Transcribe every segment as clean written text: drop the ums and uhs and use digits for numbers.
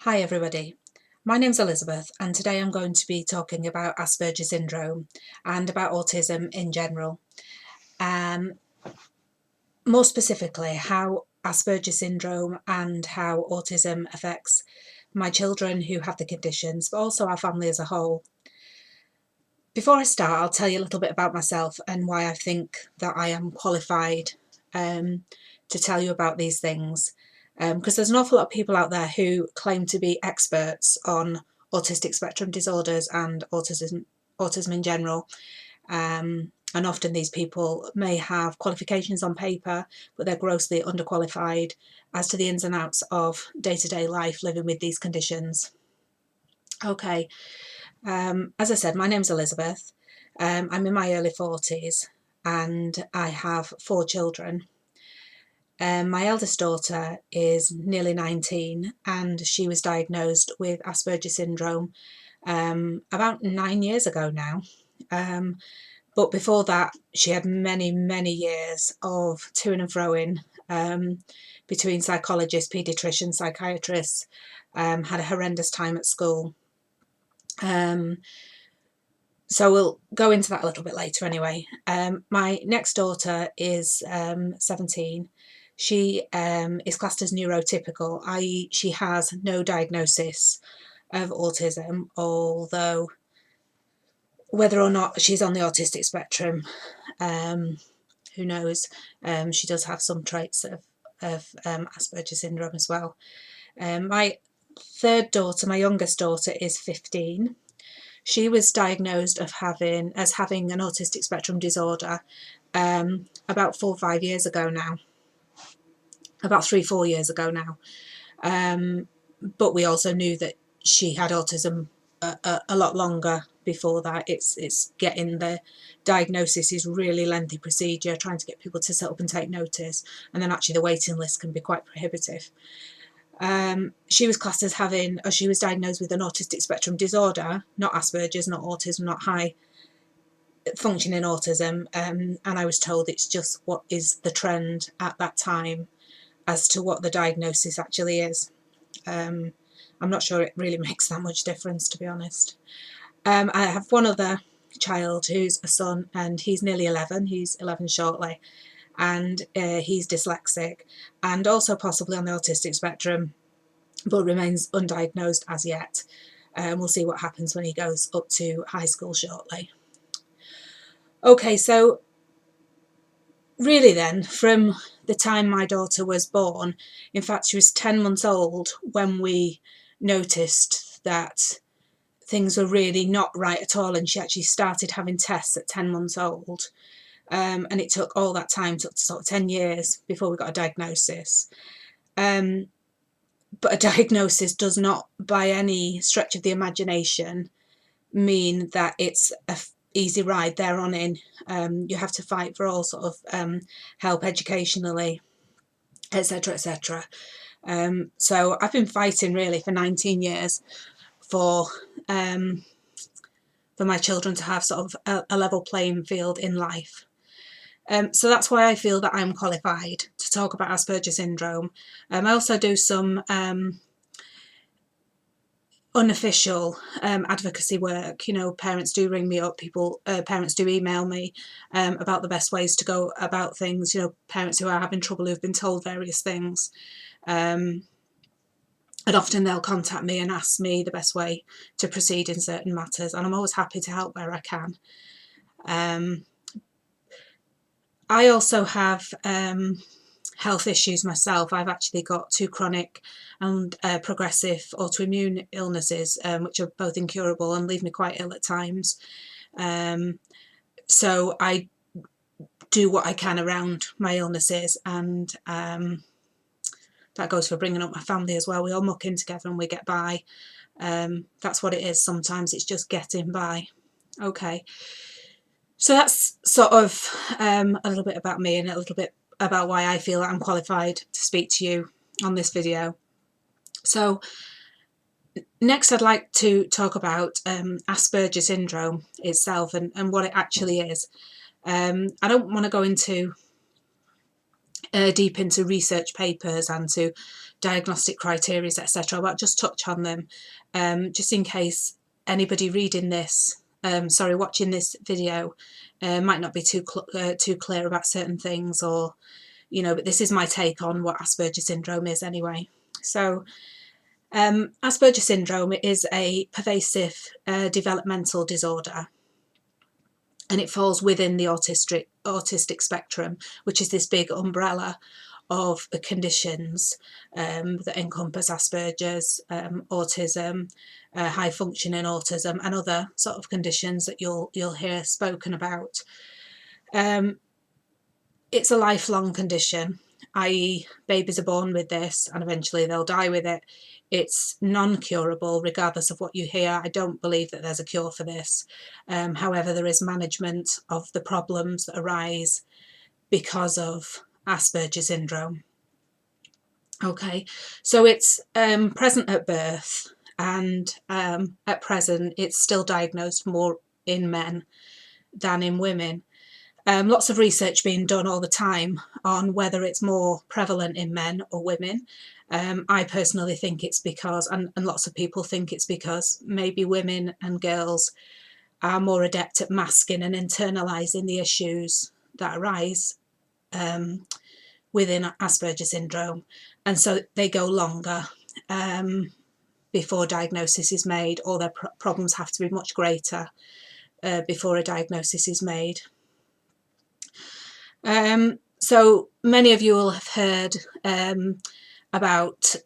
Hi everybody, my name's Elizabeth and today I'm going to be talking about Asperger Syndrome and about autism in general. More specifically, how Asperger Syndrome and how autism affects my children who have the conditions, but also our family as a whole. Before I start, I'll tell you a little bit about myself and why I think that I am qualified to tell you about these things. Because there's an awful lot of people out there who claim to be experts on autistic spectrum disorders and autism in general. And often these people may have qualifications on paper, but they're grossly underqualified as to the ins and outs of day-to-day life living with these conditions. Okay, as I said, my name's Elizabeth. I'm in my early 40s and I have 4 children. My eldest daughter is nearly 19 and she was diagnosed with Asperger syndrome about 9 years ago now. But before that, she had many years of to-ing and fro-ing between psychologists, paediatricians, psychiatrists, had a horrendous time at school. So we'll go into that a little bit later anyway. My next daughter is 17. She is classed as neurotypical, i.e. she has no diagnosis of autism, although whether or not she's on the autistic spectrum, who knows. She does have some traits of Asperger syndrome as well. My third daughter, my youngest daughter, is 15. She was diagnosed as having an autistic spectrum disorder about 4 or 5 years ago now, about 3-4 years ago now. But we also knew that she had autism a lot longer before that. It's getting the diagnosis is really lengthy procedure, trying to get people to sit up and take notice, and then actually the waiting list can be quite prohibitive. She was classed as she was diagnosed with an autistic spectrum disorder, not Asperger's, not autism, not high functioning autism, and I was told it's just what is the trend at that time as to what the diagnosis actually is. I'm not sure it really makes that much difference, to be honest. I have one other child who's a son, and he's nearly 11. He's 11 shortly, and he's dyslexic and also possibly on the autistic spectrum, but remains undiagnosed as yet. We'll see what happens when he goes up to high school shortly. Okay, so really then, from the time my daughter was born, in fact she was 10 months old when we noticed that things were really not right at all, and she actually started having tests at 10 months old. And it took all that time, took sort of 10 years before we got a diagnosis. But a diagnosis does not, by any stretch of the imagination, mean that it's an easy ride there on in. You have to fight for all sort of help educationally, etc., etc. So I've been fighting really for 19 years for my children to have sort of a level playing field in life. So that's why I feel that I'm qualified to talk about Asperger syndrome. I also do some unofficial advocacy work. You know, parents do ring me up, parents do email me about the best ways to go about things. You know, parents who are having trouble, who've been told various things. And often they'll contact me and ask me the best way to proceed in certain matters, and I'm always happy to help where I can. I also have health issues myself. I've actually got 2 chronic and progressive autoimmune illnesses, which are both incurable and leave me quite ill at times. So I do what I can around my illnesses, and that goes for bringing up my family as well. We all muck in together and we get by. That's what it is. Sometimes it's just getting by. Okay. So that's sort of a little bit about me and a little bit about why I feel that I'm qualified to speak to you on this video. So next I'd like to talk about Asperger syndrome itself and what it actually is. I don't want to go into deep into research papers and to diagnostic criteria, etc. But I'll just touch on them, just in case anybody reading this, watching this video, might not be too clear about certain things, or but this is my take on what Asperger syndrome is anyway. So Asperger syndrome is a pervasive developmental disorder, and it falls within the autistic spectrum, which is this big umbrella of the conditions that encompass Asperger's, autism, high functioning autism, and other sort of conditions that you'll hear spoken about. It's a lifelong condition, i.e. babies are born with this and eventually they'll die with it. It's non-curable regardless of what you hear. I don't believe that there's a cure for this. However, there is management of the problems that arise because of Asperger syndrome. Okay, so it's present at birth, and at present it's still diagnosed more in men than in women. Lots of research being done all the time on whether it's more prevalent in men or women. I personally think it's because, and lots of people think it's because, maybe women and girls are more adept at masking and internalising the issues that arise within Asperger syndrome, and so they go longer before diagnosis is made, or their problems have to be much greater before a diagnosis is made. So many of you will have heard about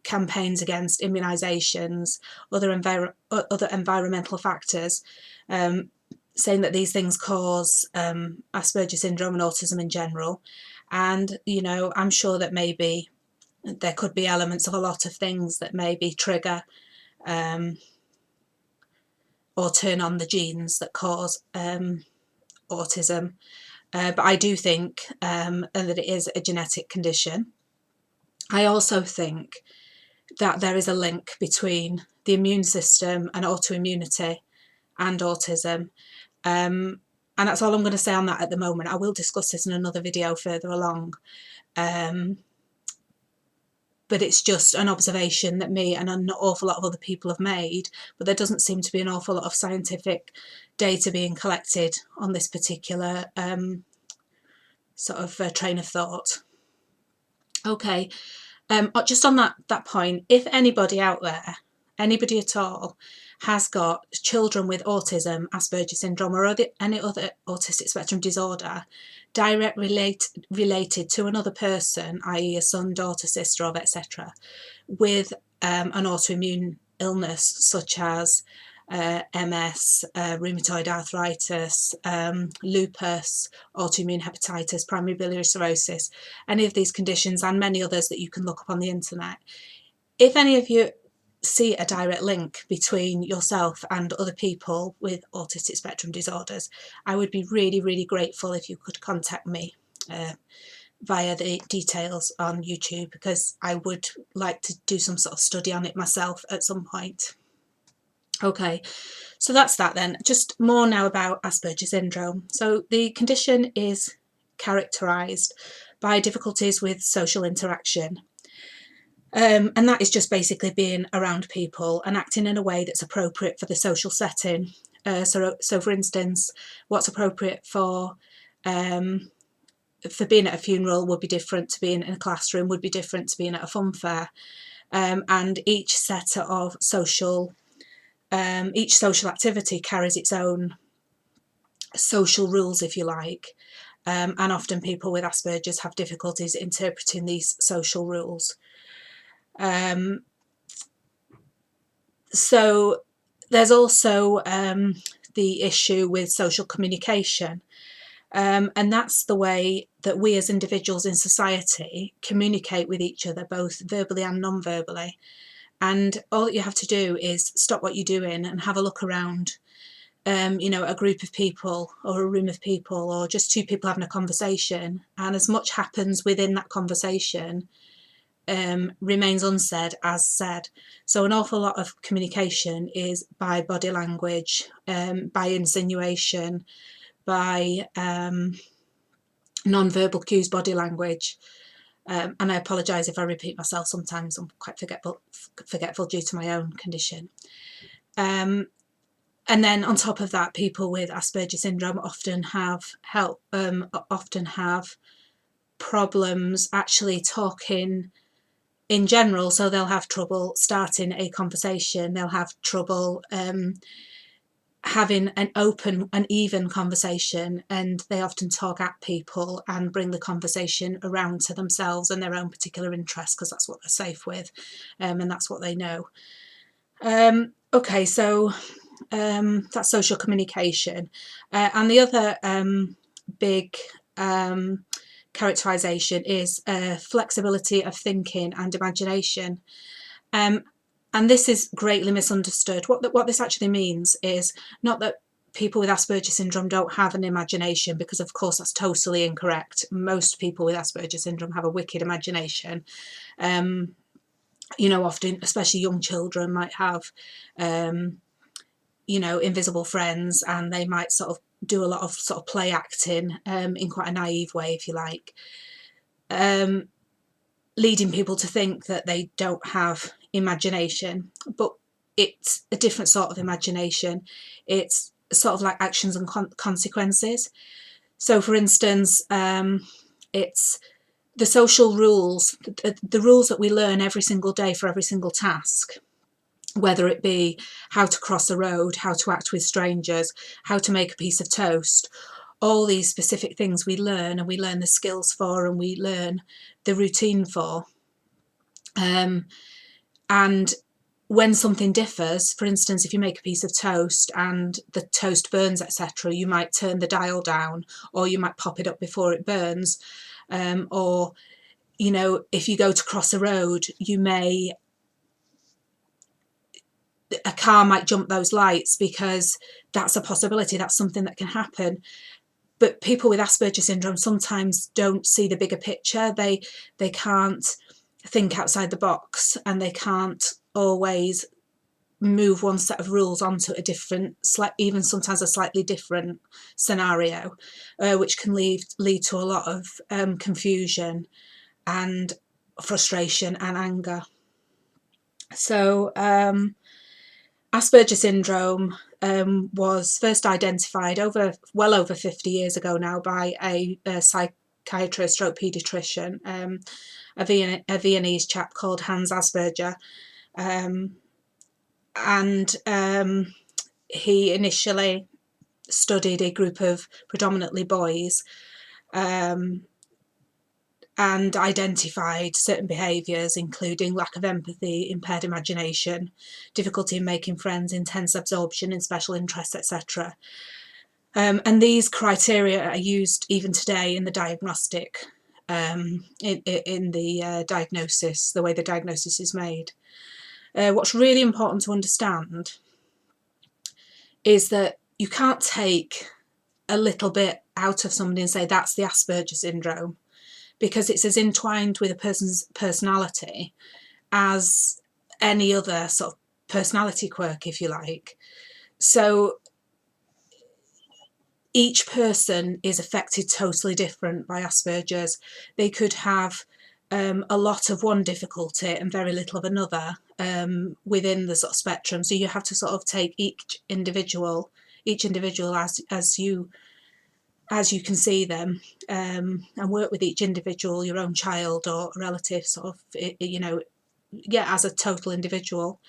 campaigns against immunisations, other environmental factors, saying that these things cause Asperger syndrome and autism in general. And, I'm sure that maybe there could be elements of a lot of things that maybe trigger or turn on the genes that cause autism. But I do think that it is a genetic condition. I also think that there is a link between the immune system and autoimmunity and autism. And that's all I'm going to say on that at the moment. I will discuss this in another video further along. But it's just an observation that me and an awful lot of other people have made, but there doesn't seem to be an awful lot of scientific data being collected on this particular sort of train of thought. Okay, just on that point, if anybody out there, anybody at all, has got children with autism, Asperger syndrome, or any other autistic spectrum disorder directly related to another person, i.e. a son, daughter, sister, or etc., with an autoimmune illness such as MS, rheumatoid arthritis, lupus, autoimmune hepatitis, primary biliary cirrhosis, any of these conditions and many others that you can look up on the internet. If any of you see a direct link between yourself and other people with autistic spectrum disorders, I would be really, really grateful if you could contact me via the details on YouTube, because I would like to do some sort of study on it myself at some point. Okay, so that's that then. Just more now about Asperger syndrome. So the condition is characterised by difficulties with social interaction. And that is just basically being around people and acting in a way that's appropriate for the social setting. So for instance, what's appropriate for being at a funeral would be different to being in a classroom, would be different to being at a fun fair. And each set of each social activity carries its own social rules, if you like. And often people with Asperger's have difficulties interpreting these social rules. So there's also the issue with social communication, and that's the way that we as individuals in society communicate with each other, both verbally and non-verbally. And all that you have to do is stop what you're doing and have a look around, a group of people or a room of people, or just two people having a conversation, and as much happens within that conversation remains unsaid as said. So an awful lot of communication is by body language, by insinuation, by non-verbal cues, body language. And I apologise if I repeat myself sometimes. I'm quite forgetful due to my own condition. And then on top of that, people with Asperger syndrome often have problems actually talking in general. So they'll have trouble starting a conversation. They'll have trouble having an open and even conversation, and they often talk at people and bring the conversation around to themselves and their own particular interests, because that's what they're safe with, and that's what they know. Okay, so that's social communication. And the other big characterisation is flexibility of thinking and imagination. And this is greatly misunderstood. What this actually means is not that people with Asperger syndrome don't have an imagination, because of course that's totally incorrect. Most people with Asperger syndrome have a wicked imagination. You know, often, especially young children, might have, you know, invisible friends, and they might sort of do a lot of sort of play acting in quite a naive way, if you like, leading people to think that they don't have imagination. But it's a different sort of imagination. It's sort of like actions and consequences. So, for instance, it's the social rules, the rules that we learn every single day for every single task, whether it be how to cross a road, how to act with strangers, how to make a piece of toast. All these specific things we learn, and we learn the skills for, and we learn the routine for. And when something differs, for instance, if you make a piece of toast and the toast burns, etc., you might turn the dial down, or you might pop it up before it burns. Or, you know, if you go to cross a road, a car might jump those lights, because that's a possibility, that's something that can happen. But people with Asperger syndrome sometimes don't see the bigger picture. They can't think outside the box, and they can't always move one set of rules onto a different, even sometimes a slightly different scenario, which can lead to a lot of confusion and frustration and anger. So Asperger syndrome was first identified well over 50 years ago now by a psychiatrist stroke paediatrician, a Viennese chap called Hans Asperger. And he initially studied a group of predominantly boys, and identified certain behaviours, including lack of empathy, impaired imagination, difficulty in making friends, intense absorption in special interests, etc. And these criteria are used even today in the diagnostic, in the diagnosis, the way the diagnosis is made. What's really important to understand is that you can't take a little bit out of somebody and say that's the Asperger syndrome, because it's as entwined with a person's personality as any other sort of personality quirk, if you like. So each person is affected totally different by Asperger's. They could have a lot of one difficulty and very little of another within the sort of spectrum. So you have to sort of take each individual as you can see them, and work with each individual, your own child or relative, sort of, you know, as a total individual.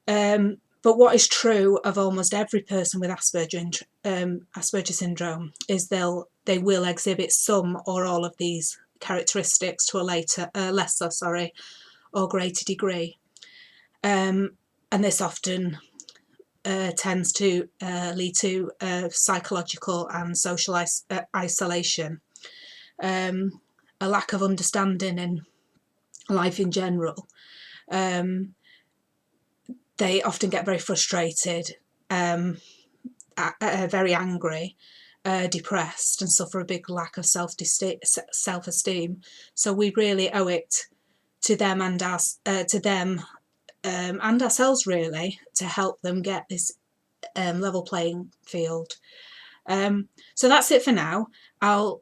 But what is true of almost every person with Asperger syndrome is they will exhibit some or all of these characteristics to a lesser or greater degree, and this often tends to lead to psychological and social isolation, a lack of understanding in life in general. They often get very frustrated, very angry, depressed, and suffer a big lack of self-esteem. So we really owe it to them and ourselves, really, to help them get this level playing field. So that's it for now. I'll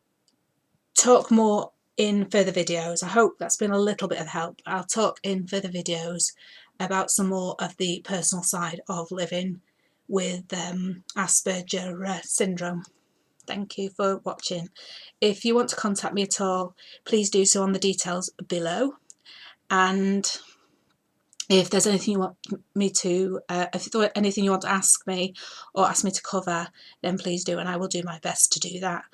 talk more in further videos. I hope that's been a little bit of help. I'll talk in further videos about some more of the personal side of living with Asperger syndrome. Thank you for watching. If you want to contact me at all, please do so on the details below. And if there's anything you want me to, if there's anything you want to ask me or ask me to cover, then please do, and I will do my best to do that.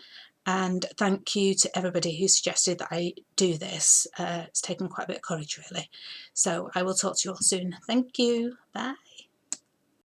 And thank you to everybody who suggested that I do this. It's taken quite a bit of courage, really. So I will talk to you all soon. Thank you. Bye.